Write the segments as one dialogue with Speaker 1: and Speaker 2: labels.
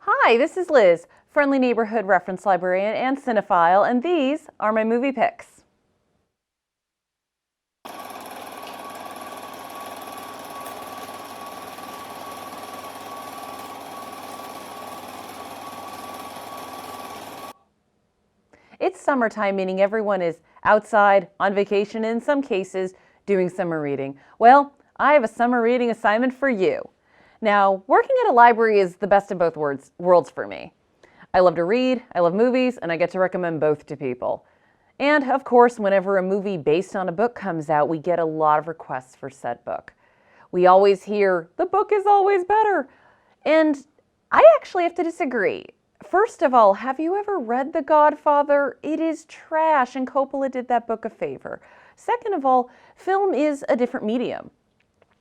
Speaker 1: Hi, this is Liz, friendly neighborhood reference librarian and cinephile, and these are my movie picks. It's summertime, meaning everyone is outside, on vacation, and in some cases, doing summer reading. Well, I have a summer reading assignment for you. Now, working at a library is the best of both worlds for me. I love to read, I love movies, and I get to recommend both to people. And of course, whenever a movie based on a book comes out, we get a lot of requests for said book. We always hear, the book is always better. And I actually have to disagree. First of all, have you ever read The Godfather? It is trash, and Coppola did that book a favor. Second of all, film is a different medium.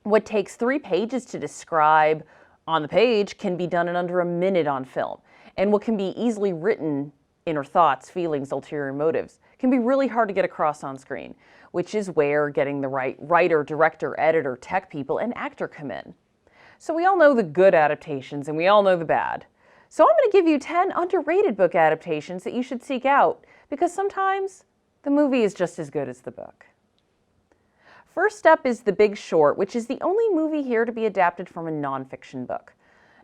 Speaker 1: What takes 3 pages to describe on the page can be done in under a minute on film. And what can be easily written, inner thoughts, feelings, ulterior motives, can be really hard to get across on screen, which is where getting the right writer, director, editor, tech people, and actor come in. So we all know the good adaptations, and we all know the bad. So I'm going to give you 10 underrated book adaptations that you should seek out, because sometimes the movie is just as good as the book. First up is The Big Short, which is the only movie here to be adapted from a nonfiction book.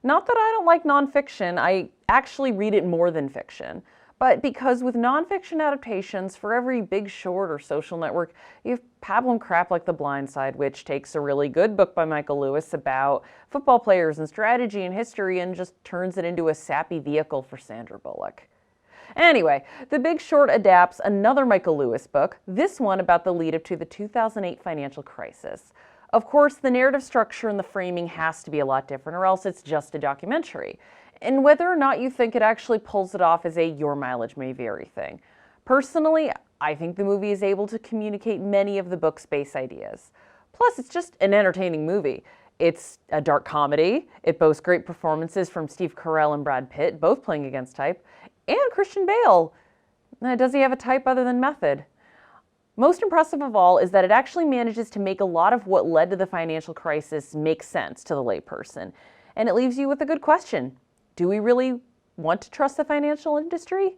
Speaker 1: Not that I don't like nonfiction, I actually read it more than fiction. But because with nonfiction adaptations, for every Big Short or Social Network, you have pablum crap like The Blind Side, which takes a really good book by Michael Lewis about football players and strategy and history and just turns it into a sappy vehicle for Sandra Bullock. Anyway, The Big Short adapts another Michael Lewis book, this one about the lead-up to the 2008 financial crisis. Of course, the narrative structure and the framing has to be a lot different, or else it's just a documentary. And whether or not you think it actually pulls it off as a your mileage may vary thing. Personally, I think the movie is able to communicate many of the book's base ideas. Plus, it's just an entertaining movie. It's a dark comedy. It boasts great performances from Steve Carell and Brad Pitt, both playing against type, and Christian Bale. Does he have a type other than method? Most impressive of all is that it actually manages to make a lot of what led to the financial crisis make sense to the layperson. And it leaves you with a good question. Do we really want to trust the financial industry?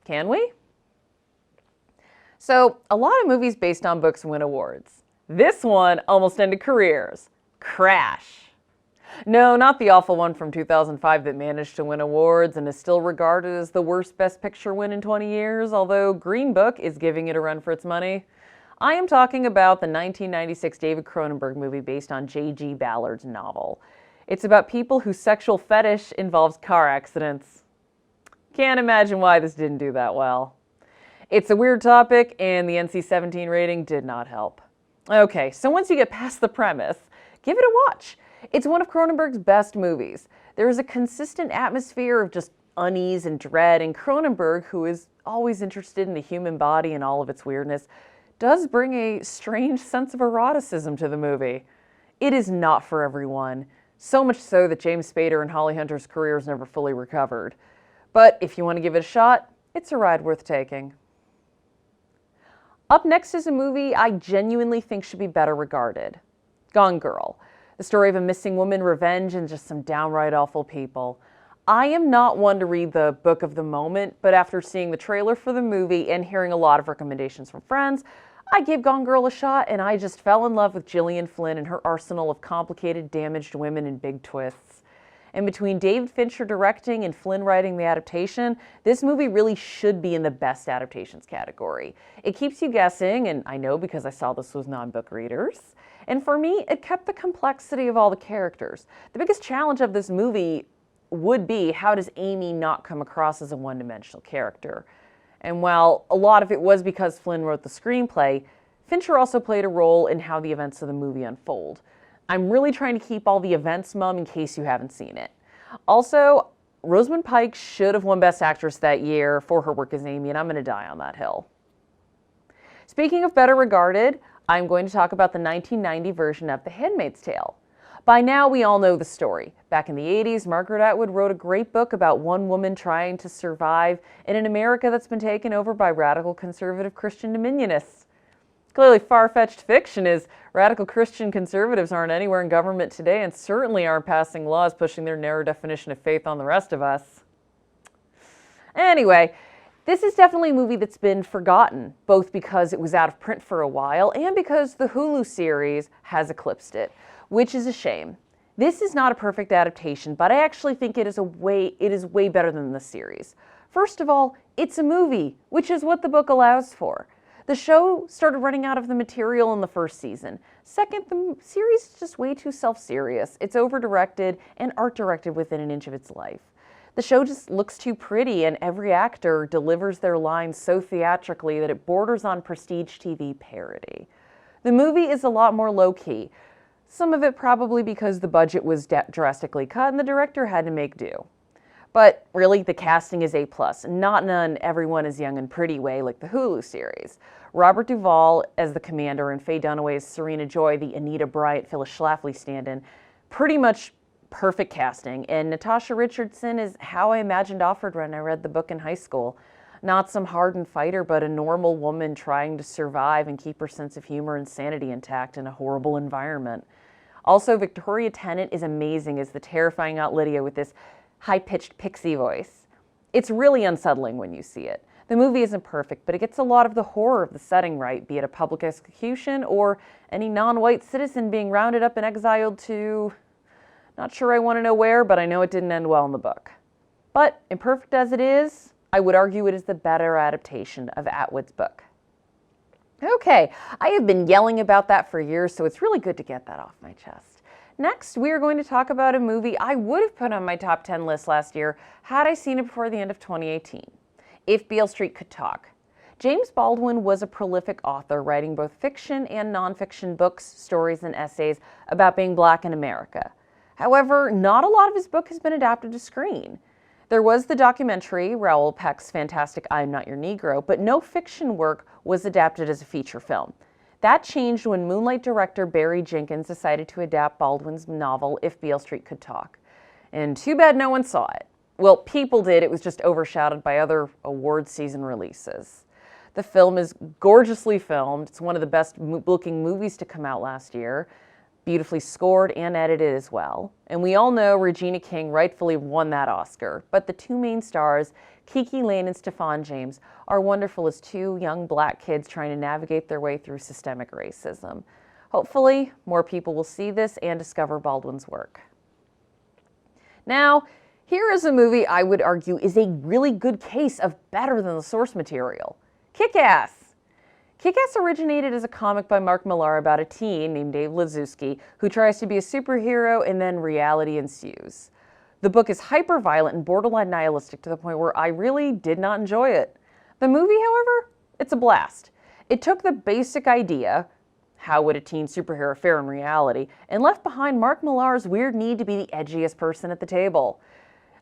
Speaker 1: Can we? So, a lot of movies based on books win awards. This one almost ended careers. Crash. No, not the awful one from 2005 that managed to win awards and is still regarded as the worst Best Picture win in 20 years, although Green Book is giving it a run for its money. I am talking about the 1996 David Cronenberg movie based on J.G. Ballard's novel. It's about people whose sexual fetish involves car accidents. Can't imagine why this didn't do that well. It's a weird topic, and the NC-17 rating did not help. Okay, so once you get past the premise, give it a watch. It's one of Cronenberg's best movies. There is a consistent atmosphere of just unease and dread, and Cronenberg, who is always interested in the human body and all of its weirdness, does bring a strange sense of eroticism to the movie. It is not for everyone. So much so that James Spader and Holly Hunter's careers never fully recovered. But if you want to give it a shot, it's a ride worth taking. Up next is a movie I genuinely think should be better regarded. Gone Girl. The story of a missing woman, revenge, and just some downright awful people. I am not one to read the book of the moment, but after seeing the trailer for the movie and hearing a lot of recommendations from friends, I gave Gone Girl a shot, and I just fell in love with Gillian Flynn and her arsenal of complicated, damaged women and big twists. And between David Fincher directing and Flynn writing the adaptation, this movie really should be in the best adaptations category. It keeps you guessing, and I know because I saw this with non-book readers. And for me, it kept the complexity of all the characters. The biggest challenge of this movie would be, how does Amy not come across as a one-dimensional character? And while a lot of it was because Flynn wrote the screenplay, Fincher also played a role in how the events of the movie unfold. I'm really trying to keep all the events mum in case you haven't seen it. Also, Rosamund Pike should have won Best Actress that year for her work as Amy, and I'm going to die on that hill. Speaking of better regarded, I'm going to talk about the 1990 version of The Handmaid's Tale. By now, we all know the story. Back in the 80s, Margaret Atwood wrote a great book about one woman trying to survive in an America that's been taken over by radical conservative Christian dominionists. Clearly far-fetched fiction is radical Christian conservatives aren't anywhere in government today and certainly aren't passing laws pushing their narrow definition of faith on the rest of us. Anyway, this is definitely a movie that's been forgotten, both because it was out of print for a while and because the Hulu series has eclipsed it, which is a shame. This is not a perfect adaptation, but I actually think it is way better than the series. First of all, it's a movie, which is what the book allows for. The show started running out of the material in the first season. Second, the series is just way too self-serious. It's over-directed and art-directed within an inch of its life. The show just looks too pretty, and every actor delivers their lines so theatrically that it borders on prestige TV parody. The movie is a lot more low-key. Some of it probably because the budget was drastically cut and the director had to make do. But really, the casting is A+, not in an everyone is young and pretty way like the Hulu series. Robert Duvall as the commander and Faye Dunaway's Serena Joy, the Anita Bryant, Phyllis Schlafly stand-in, pretty much perfect casting. And Natasha Richardson is how I imagined Offred when I read the book in high school. Not some hardened fighter, but a normal woman trying to survive and keep her sense of humor and sanity intact in a horrible environment. Also, Victoria Tennant is amazing as the terrifying Aunt Lydia with this high-pitched pixie voice. It's really unsettling when you see it. The movie isn't perfect, but it gets a lot of the horror of the setting right, be it a public execution or any non-white citizen being rounded up and exiled to... not sure I want to know where, but I know it didn't end well in the book. But imperfect as it is, I would argue it is the better adaptation of Atwood's book. Okay, I have been yelling about that for years, so it's really good to get that off my chest. Next, we are going to talk about a movie I would have put on my top 10 list last year had I seen it before the end of 2018. If Beale Street Could Talk. James Baldwin was a prolific author, writing both fiction and nonfiction books, stories, and essays about being Black in America. However, not a lot of his book has been adapted to screen. There was the documentary, Raoul Peck's fantastic I'm Not Your Negro, but no fiction work was adapted as a feature film. That changed when Moonlight director Barry Jenkins decided to adapt Baldwin's novel, If Beale Street Could Talk. And too bad no one saw it. Well, people did. It was just overshadowed by other award season releases. The film is gorgeously filmed. It's one of the best looking movies to come out last year. Beautifully scored and edited as well. And we all know Regina King rightfully won that Oscar, but the two main stars, Kiki Layne and Stephan James, are wonderful as two young Black kids trying to navigate their way through systemic racism. Hopefully, more people will see this and discover Baldwin's work. Now, here is a movie I would argue is a really good case of better than the source material. KickAss! KickAss originated as a comic by Mark Millar about a teen named Dave Lazowski who tries to be a superhero and then reality ensues. The book is hyper-violent and borderline nihilistic to the point where I really did not enjoy it. The movie, however, it's a blast. It took the basic idea, how would a teen superhero fare in reality, and left behind Mark Millar's weird need to be the edgiest person at the table.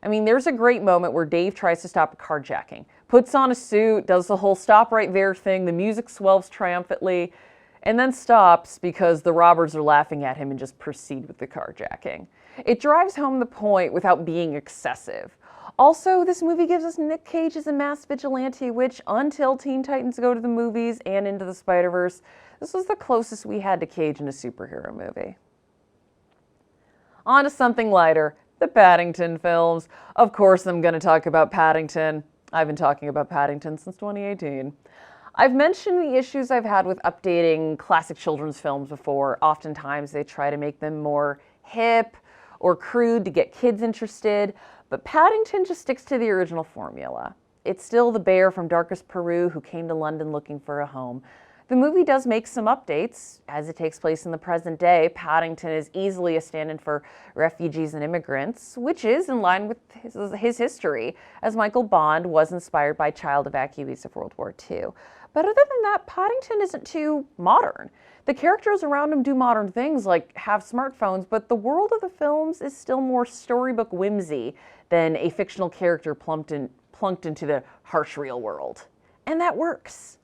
Speaker 1: I mean, there's a great moment where Dave tries to stop a carjacking, puts on a suit, does the whole stop right there thing, the music swells triumphantly, and then stops because the robbers are laughing at him and just proceed with the carjacking. It drives home the point without being excessive. Also, this movie gives us Nick Cage as a masked vigilante, which, until Teen Titans Go to the Movies and Into the Spider-Verse, this was the closest we had to Cage in a superhero movie. On to something lighter. The Paddington films. Of course I'm going to talk about Paddington. I've been talking about Paddington since 2018. I've mentioned the issues I've had with updating classic children's films before. Oftentimes they try to make them more hip or crude to get kids interested, but Paddington just sticks to the original formula. It's still the bear from Darkest Peru who came to London looking for a home. The movie does make some updates. As it takes place in the present day, Paddington is easily a stand-in for refugees and immigrants, which is in line with his history, as Michael Bond was inspired by child evacuees of World War II. But other than that, Paddington isn't too modern. The characters around him do modern things like have smartphones, but the world of the films is still more storybook whimsy than a fictional character plunked into the harsh real world. And that works.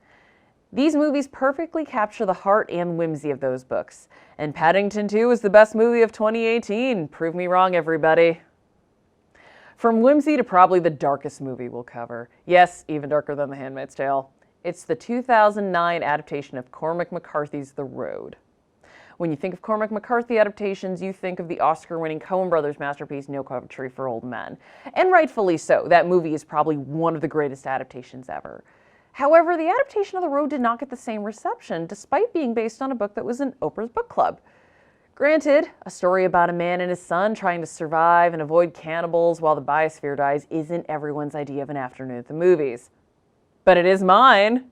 Speaker 1: These movies perfectly capture the heart and whimsy of those books. And Paddington 2 is the best movie of 2018. Prove me wrong, everybody. From whimsy to probably the darkest movie we'll cover. Yes, even darker than The Handmaid's Tale. It's the 2009 adaptation of Cormac McCarthy's The Road. When you think of Cormac McCarthy adaptations, you think of the Oscar-winning Coen Brothers masterpiece, No Country for Old Men. And rightfully so. That movie is probably one of the greatest adaptations ever. However, the adaptation of The Road did not get the same reception, despite being based on a book that was in Oprah's book club. Granted, a story about a man and his son trying to survive and avoid cannibals while the biosphere dies isn't everyone's idea of an afternoon at the movies. But it is mine.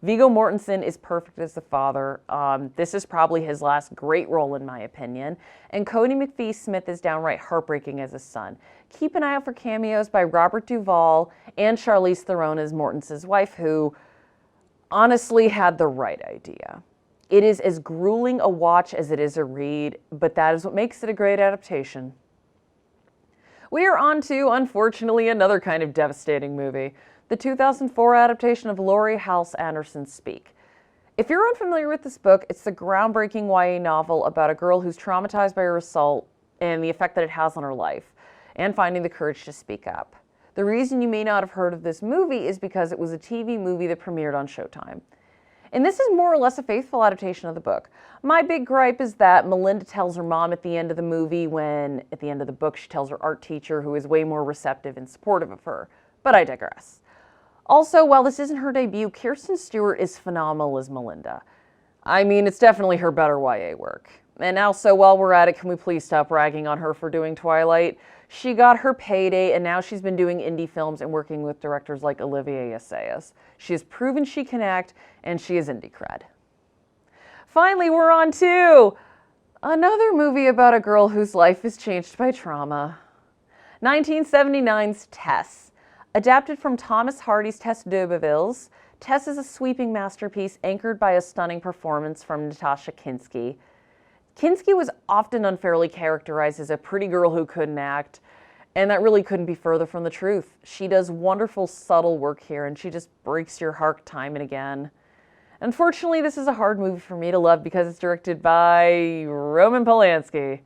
Speaker 1: Viggo Mortensen is perfect as the father. This is probably his last great role in my opinion. And Cody McPhee Smith is downright heartbreaking as his son. Keep an eye out for cameos by Robert Duvall and Charlize Theron as Mortensen's wife, who honestly had the right idea. It is as grueling a watch as it is a read, but that is what makes it a great adaptation. We are on to, unfortunately, another kind of devastating movie. The 2004 adaptation of Laurie Halse Anderson's Speak. If you're unfamiliar with this book, it's the groundbreaking YA novel about a girl who's traumatized by her assault and the effect that it has on her life, and finding the courage to speak up. The reason you may not have heard of this movie is because it was a TV movie that premiered on Showtime. And this is more or less a faithful adaptation of the book. My big gripe is that Melinda tells her mom at the end of the movie when, at the end of the book, she tells her art teacher, who is way more receptive and supportive of her. But I digress. Also, while this isn't her debut, Kirsten Stewart is phenomenal as Melinda. I mean, it's definitely her better YA work. And also, while we're at it, can we please stop ragging on her for doing Twilight? She got her payday, and now she's been doing indie films and working with directors like Olivier Assayas. She has proven she can act, and she is indie cred. Finally, we're on to another movie about a girl whose life is changed by trauma. 1979's Tess. Adapted from Thomas Hardy's Tess d'Urberville's, Tess is a sweeping masterpiece anchored by a stunning performance from Natasha Kinski. Kinski was often unfairly characterized as a pretty girl who couldn't act, and that really couldn't be further from the truth. She does wonderful, subtle work here, and she just breaks your heart time and again. Unfortunately, this is a hard movie for me to love because it's directed by Roman Polanski.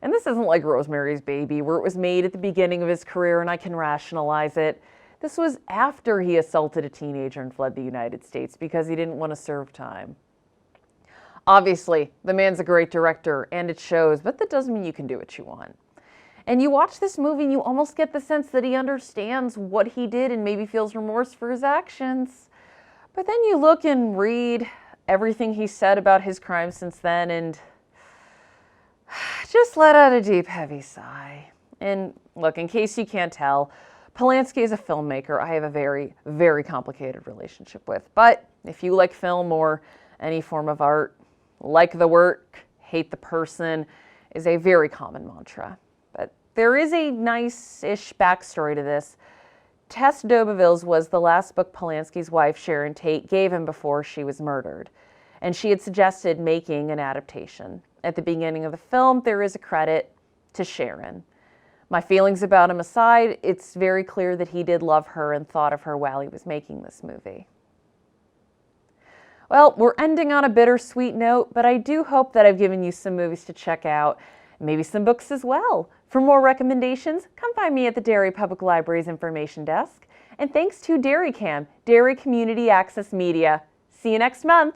Speaker 1: And this isn't like Rosemary's Baby, where it was made at the beginning of his career and I can rationalize it. This was after he assaulted a teenager and fled the United States because he didn't want to serve time. Obviously, the man's a great director, and it shows, but that doesn't mean you can do what you want. And you watch this movie and you almost get the sense that he understands what he did and maybe feels remorse for his actions. But then you look and read everything he said about his crimes since then and just let out a deep, heavy sigh. And look, in case you can't tell, Polanski is a filmmaker I have a very, very complicated relationship with. But if you like film or any form of art, like the work, hate the person is a very common mantra. But there is a nice-ish backstory to this. Tess d'Urberville's was the last book Polanski's wife, Sharon Tate, gave him before she was murdered. And she had suggested making an adaptation. At the beginning of the film, there is a credit to Sharon. My feelings about him aside, it's very clear that he did love her and thought of her while he was making this movie. Well, we're ending on a bittersweet note, but I do hope that I've given you some movies to check out, maybe some books as well. For more recommendations, come find me at the Derry Public Library's information desk. And thanks to DerryCAM, Derry Community Access Media. See you next month.